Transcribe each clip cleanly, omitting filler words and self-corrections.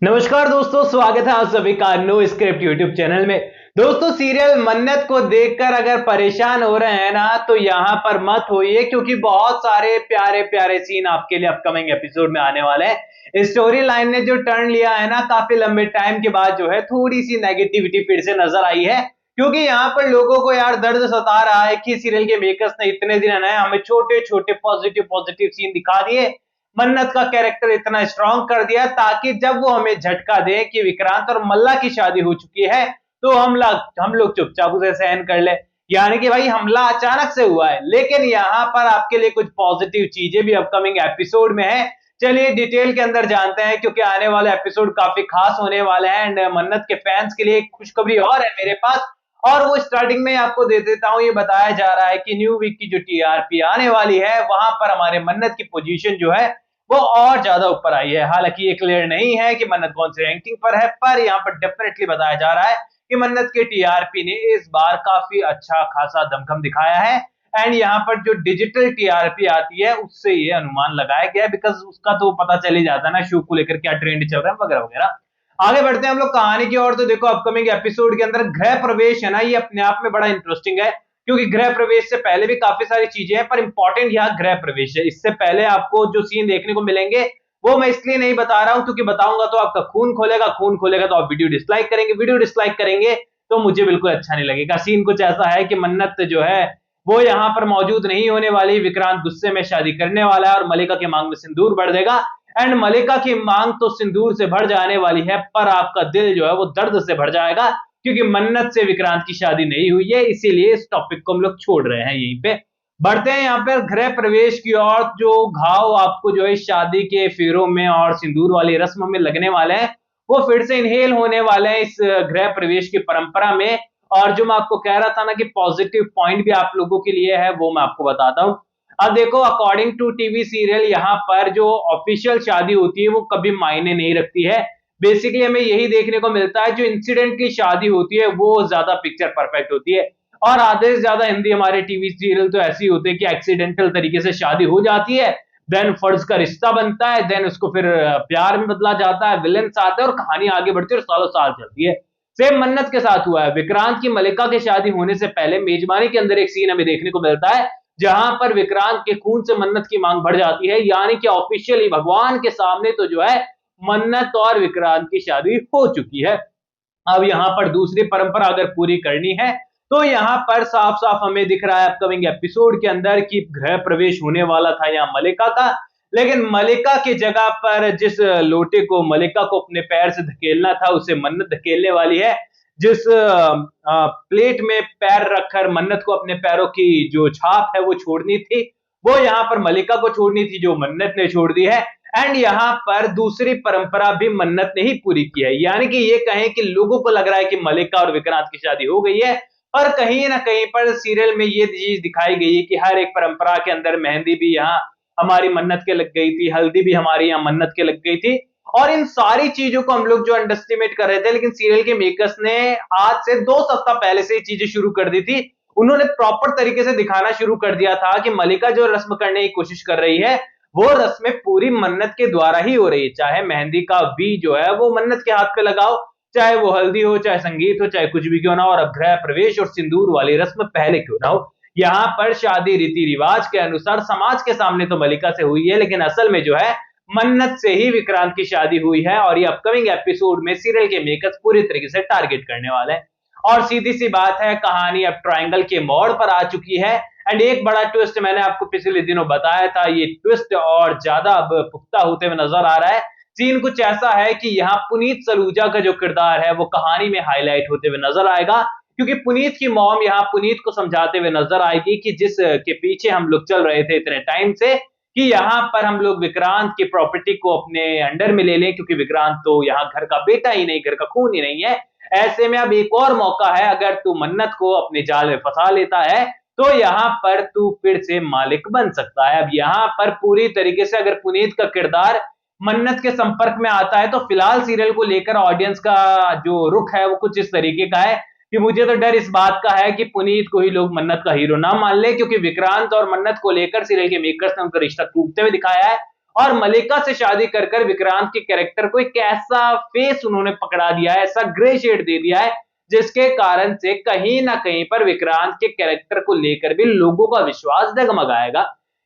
नमस्कार दोस्तों, स्वागत है आप सभी का नो स्क्रिप्ट यूट्यूब चैनल में। दोस्तों, सीरियल मन्नत को देखकर अगर परेशान हो रहे हैं ना, तो यहाँ पर मत होइए, क्योंकि बहुत सारे प्यारे प्यारे सीन आपके लिए अपकमिंग एपिसोड में आने वाले हैं। स्टोरी लाइन ने जो टर्न लिया है ना, काफी लंबे टाइम के बाद जो है थोड़ी सी नेगेटिविटी फिर से नजर आई है, क्योंकि यहाँ पर लोगों को यार दर्द सता रहा है कि सीरियल के मेकर्स ने इतने दिन है हमें छोटे छोटे पॉजिटिव पॉजिटिव सीन दिखा दिए, मन्नत का कैरेक्टर इतना स्ट्रांग कर दिया ताकि जब वो हमें झटका दे कि विक्रांत और मल्ला की शादी हो चुकी है, तो हम लोग चुपचाप उसे सहन कर ले। यानी कि भाई हमला अचानक से हुआ है, लेकिन यहाँ पर आपके लिए कुछ पॉजिटिव चीजें भी अपकमिंग एपिसोड में है। चलिए डिटेल के अंदर जानते हैं, क्योंकि आने वाले एपिसोड काफी खास होने वाले हैं। एंड मन्नत के फैंस के लिए एक खुशखबरी और है मेरे पास, और वो स्टार्टिंग में आपको दे देता हूं। ये बताया जा रहा है कि न्यू वीक की जो टीआरपी आने वाली है, वहां पर हमारे मन्नत की पोजीशन जो है वो और ज्यादा ऊपर आई है। हालांकि ये क्लियर नहीं है कि मन्नत कौन सी रैंकिंग पर है, पर यहाँ पर डेफिनेटली बताया जा रहा है कि मन्नत के टीआरपी ने इस बार काफी अच्छा खासा दमखम दिखाया है। एंड यहाँ पर जो डिजिटल टीआरपी आती है उससे ये अनुमान लगाया गया है, बिकॉज उसका तो पता चल ही जाता है ना, शो को लेकर क्या ट्रेंड चल रहा है वगैरह वगैरह। आगे बढ़ते हैं हम लोग कहानी की ओर। तो देखो, अपकमिंग एपिसोड के अंदर गृह प्रवेश है ना, ये अपने आप में बड़ा इंटरेस्टिंग है, क्योंकि गृह प्रवेश से पहले भी काफी सारी चीजें हैं, पर इंपॉर्टेंट यहाँ गृह प्रवेश है। इससे पहले आपको जो सीन देखने को मिलेंगे वो मैं इसलिए नहीं बता रहा हूं, क्योंकि बताऊंगा तो आपका खून खोलेगा, खून खोलेगा तो आप वीडियो डिसलाइक करेंगे, वीडियो डिसलाइक करेंगे तो मुझे बिल्कुल अच्छा नहीं लगेगा। सीन कुछ ऐसा है कि मन्नत जो है वो यहाँ पर मौजूद नहीं होने वाली, विक्रांत गुस्से में शादी करने वाला है और मलिका की मांग में सिंदूर बढ़ देगा। एंड मलिका की मांग तो सिंदूर से भर जाने वाली है, पर आपका दिल जो है वो दर्द से भर जाएगा, क्योंकि मन्नत से विक्रांत की शादी नहीं हुई है। इसीलिए इस टॉपिक को हम लोग छोड़ रहे हैं यहीं पे। बढ़ते हैं यहाँ पर गृह प्रवेश की ओर। जो घाव आपको जो है शादी के फेरों में और सिंदूर वाली रस्म में लगने वाले हैं, वो फिर से इनहेल होने वाले हैं इस गृह प्रवेश की परंपरा में। और जो मैं आपको कह रहा था ना कि पॉजिटिव पॉइंट भी आप लोगों के लिए है, वो मैं आपको बताता हूँ। अब देखो, अकॉर्डिंग टू टीवी सीरियल, यहाँ पर जो ऑफिशियल शादी होती है वो कभी मायने नहीं रखती है। बेसिकली हमें यही देखने को मिलता है, जो इंसिडेंट की शादी होती है वो ज्यादा पिक्चर परफेक्ट होती है। और आधे से ज्यादा हिंदी हमारे टीवी सीरियल तो ऐसे ही होते हैं कि एक्सीडेंटल तरीके से शादी हो जाती है, देन फर्ज का रिश्ता बनता है, देन उसको फिर प्यार में बदला जाता है, विलेंस आते हैं और कहानी आगे बढ़ती है और सालों साल चलती है। सेम मन्नत के साथ हुआ है। विक्रांत की मलिका की शादी होने से पहले मेजबानी के अंदर एक सीन हमें देखने को मिलता है, जहां पर विक्रांत के खून से मन्नत की मांग बढ़ जाती है। यानी कि ऑफिशियली भगवान के सामने तो जो है मन्नत और विक्रांत की शादी हो चुकी है। अब यहाँ पर दूसरी परंपरा अगर पूरी करनी है, तो यहाँ पर साफ साफ हमें दिख रहा है अपकमिंग एपिसोड के अंदर कि गृह प्रवेश होने वाला था यहाँ मलिका का, लेकिन मलिका की जगह पर जिस लोटे को मलिका को अपने पैर से धकेलना था, उसे मन्नत धकेलने वाली है। जिस प्लेट में पैर रखकर मन्नत को अपने पैरों की जो छाप है वो छोड़नी थी, वो यहाँ पर मलिका को छोड़नी थी, जो मन्नत ने छोड़ दी है। एंड यहाँ पर दूसरी परंपरा भी मन्नत ने ही पूरी की है। यानी कि ये कहें कि लोगों को लग रहा है कि मलिका और विक्रांत की शादी हो गई है, और कहीं ना कहीं पर सीरियल में ये चीज दिखाई गई है कि हर एक परंपरा के अंदर मेहंदी भी यहाँ हमारी मन्नत के लग गई थी, हल्दी भी हमारी यहाँ मन्नत के लग गई थी। और इन सारी चीजों को हम लोग जो अंडरस्टिमेट कर रहे थे, लेकिन सीरियल के मेकर्स ने आज से 2 सप्ताह पहले से ये चीजें शुरू कर दी थी। उन्होंने प्रॉपर तरीके से दिखाना शुरू कर दिया था कि मलिका जो रस्म करने की कोशिश कर रही है, वो रस्में पूरी मन्नत के द्वारा ही हो रही है। चाहे मेहंदी का वी जो है वो मन्नत के हाथ पे लगाओ, चाहे वो हल्दी हो, चाहे संगीत हो, चाहे कुछ भी क्यों ना हो, और अब गृह प्रवेश और सिंदूर वाली रस्म पहले क्यों ना हो। यहाँ पर शादी रीति रिवाज के अनुसार समाज के सामने तो मलिका से हुई है, लेकिन असल में जो है मन्नत से ही विक्रांत की शादी हुई है। और ये अपकमिंग एपिसोड में सीरियल के मेकर्स पूरी तरीके से टारगेट करने वाले हैं। और सीधी सी बात है, कहानी अब ट्रायंगल के मोड़ पर आ चुकी है। एंड एक बड़ा ट्विस्ट मैंने आपको पिछले दिनों बताया था, ये ट्विस्ट और ज्यादा अब पुख्ता होते हुए नजर आ रहा है। सीन कुछ ऐसा है कि यहाँ पुनीत सलूजा का जो किरदार है वो कहानी में हाईलाइट होते हुए नजर आएगा, क्योंकि पुनीत की मॉम यहाँ पुनीत को समझाते हुए नजर आएगी कि जिस के पीछे हम लोग चल रहे थे इतने टाइम से, कि यहाँ पर हम लोग विक्रांत की प्रॉपर्टी को अपने अंडर में ले लें, क्योंकि विक्रांत तो यहाँ घर का बेटा ही नहीं, घर का खून ही नहीं है। ऐसे में अब एक और मौका है, अगर तू मन्नत को अपने जाल में फंसा लेता है तो यहाँ पर तू फिर से मालिक बन सकता है। अब यहाँ पर पूरी तरीके से अगर पुनीत का किरदार मन्नत के संपर्क में आता है, तो फिलहाल सीरियल को लेकर ऑडियंस का जो रुख है वो कुछ इस तरीके का है कि मुझे तो डर इस बात का है कि पुनीत को ही लोग मन्नत का हीरो ना मान ले, क्योंकि विक्रांत और मन्नत को लेकर सीरियल के मेकर्स ने उनका रिश्ता टूटते हुए दिखाया है। और मलिका से शादी कर कर विक्रांत के कैरेक्टर को एक ऐसा फेस उन्होंने पकड़ा दिया है, ऐसा ग्रे शेड दे दिया है, जिसके कारण से कहीं ना कहीं पर विक्रांत के कैरेक्टर को लेकर भी लोगों का विश्वास डगमगाएगा।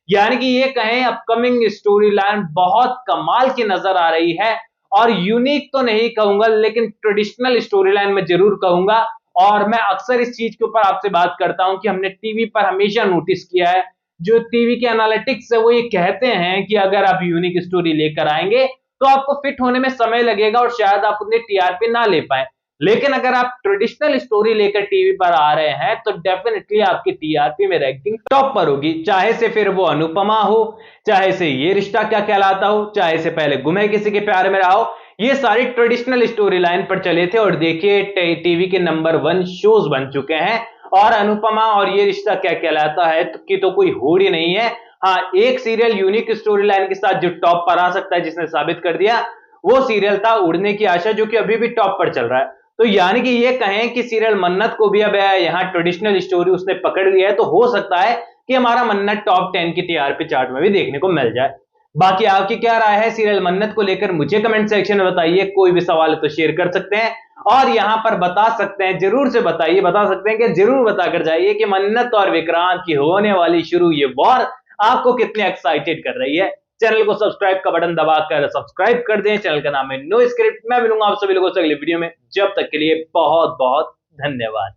यानी कि ये कहें अपकमिंग स्टोरी लाइन बहुत कमाल की नजर आ रही है, और यूनिक तो नहीं कहूंगा लेकिन ट्रेडिशनल स्टोरी लाइन में जरूर कहूंगा। और मैं अक्सर इस चीज के ऊपर आपसे बात करता हूं कि हमने टीवी पर हमेशा नोटिस किया है, जो टीवी के एनालिटिक्स है वो ये कहते हैं कि अगर आप यूनिक स्टोरी लेकर आएंगे तो आपको फिट होने में समय लगेगा और शायद आप उतने टीआरपी ना ले पाए, लेकिन अगर आप ट्रेडिशनल स्टोरी लेकर टीवी पर आ रहे हैं तो डेफिनेटली आपकी टीआरपी में रैंकिंग टॉप पर होगी। चाहे से फिर वो अनुपमा हो, चाहे से ये रिश्ता क्या कहलाता हो, चाहे से पहले गुम है किसी के प्यार में रहा हो, ये सारी ट्रेडिशनल स्टोरी लाइन पर चले थे और देखिए टीवी के नंबर 1 शोज बन चुके हैं। और अनुपमा और ये रिश्ता क्या कहलाता है की तो कोई होड़ ही नहीं है। हाँ, एक सीरियल यूनिक स्टोरी लाइन के साथ जो टॉप पर आ सकता है, जिसने साबित कर दिया, वो सीरियल था उड़ने की आशा, जो कि अभी भी टॉप पर चल रहा है। तो यानी कि ये कहें कि सीरियल मन्नत को भी अब यहाँ ट्रेडिशनल स्टोरी उसने पकड़ लिया है, तो हो सकता है कि हमारा मन्नत टॉप 10 की टीआरपी चार्ट में भी देखने को मिल जाए। बाकी आपकी क्या राय है सीरियल मन्नत को लेकर, मुझे कमेंट सेक्शन में बताइए। कोई भी सवाल है तो शेयर कर सकते हैं और यहां पर बता सकते हैं, जरूर से बताइए, बता सकते हैं कि जरूर बताकर जाइए कि मन्नत और विक्रांत की होने वाली शुरू ये वॉर आपको कितने एक्साइटेड कर रही है। चैनल को सब्सक्राइब का बटन दबाकर सब्सक्राइब कर दें। चैनल का नाम है नो स्क्रिप्ट। मैं मिलूंगा आप सभी लोगों से अगली वीडियो में। जब तक के लिए बहुत बहुत धन्यवाद।